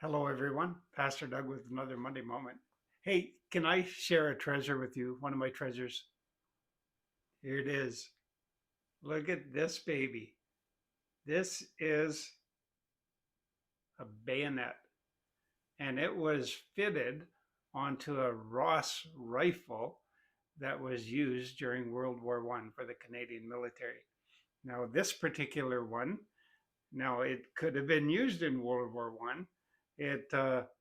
Hello, everyone. Pastor Doug with another Monday Moment. Hey, can I share a treasure with you? One of my treasures. Here it is. Look at this baby. This is a bayonet, and it was fitted onto a Ross rifle that was used during World War One for the Canadian military. Now, this particular one, now it could have been used in World War One. It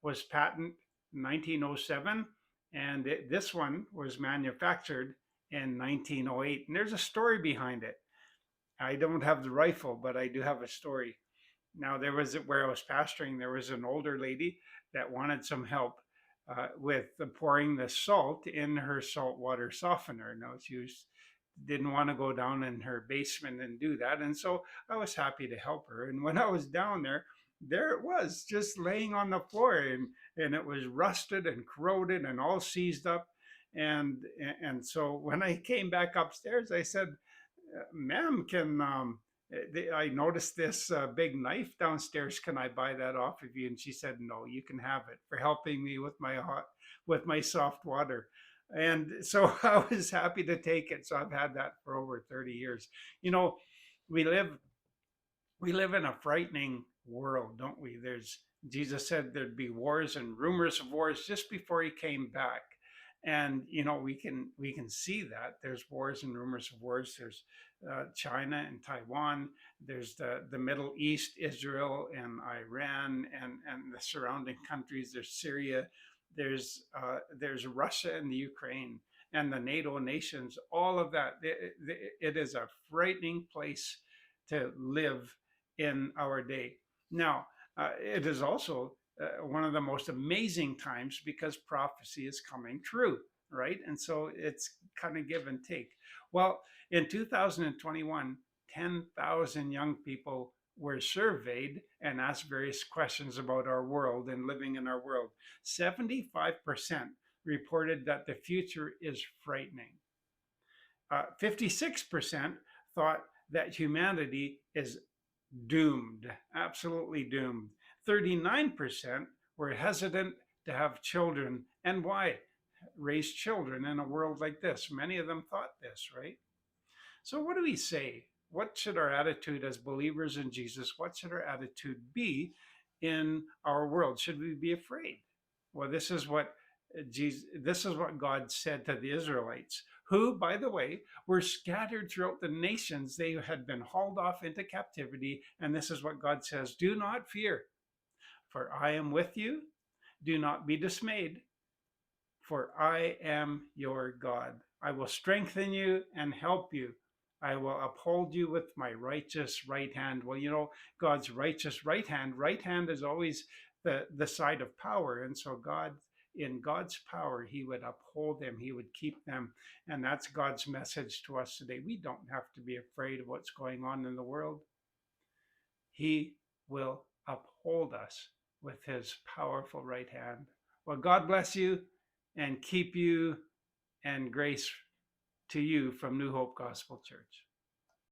was patented 1907, and this one was manufactured in 1908. And there's a story behind it. I don't have the rifle, but I do have a story. Now, there was where I was pastoring, there was an older lady that wanted some help with pouring the salt in her saltwater softener. Now, didn't want to go down in her basement and do that. And so I was happy to help her. And when I was down there it was just laying on the floor, and it was rusted and corroded and all seized up. And so when I came back upstairs, I said, ma'am, I noticed this big knife downstairs. Can I buy that off of you? And she said, no, you can have it for helping me with my soft water. And so I was happy to take it. So I've had that for over 30 years. You know, we live we live in a frightening world, don't we? There's Jesus said there'd be wars and rumors of wars just before he came back. And we can see that there's wars and rumors of wars. There's China and Taiwan. There's the Middle East, Israel and Iran, and the surrounding countries. There's Syria. There's Russia and the Ukraine and the NATO nations. All of that. It is a frightening place to live in our day. Now, it is also one of the most amazing times because prophecy is coming true, right? And so it's kind of give and take. Well, in 2021, 10,000 young people were surveyed and asked various questions about our world and living in our world. 75% reported that the future is frightening. 56% thought that humanity is doomed, absolutely doomed. 39% were hesitant to have children. And why? Raise children in a world like this. Many of them thought this, right? So, what do we say? What should our attitude as believers in Jesus, what should our attitude be in our world? Should we be afraid? Well, this is what God said to the Israelites, who, by the way, were scattered throughout the nations. They had been hauled off into captivity. And this is what God says: do not fear, for I am with you. Do not be dismayed, for I am your God. I will strengthen you and help you. I will uphold you with my righteous right hand. Well, God's righteous right hand is always the side of power. And so in God's power, he would uphold them, he would keep them. And that's God's message to us today. We don't have to be afraid of what's going on in the world. He will uphold us with his powerful right hand. Well, God bless you and keep you, and grace to you from New Hope Gospel Church.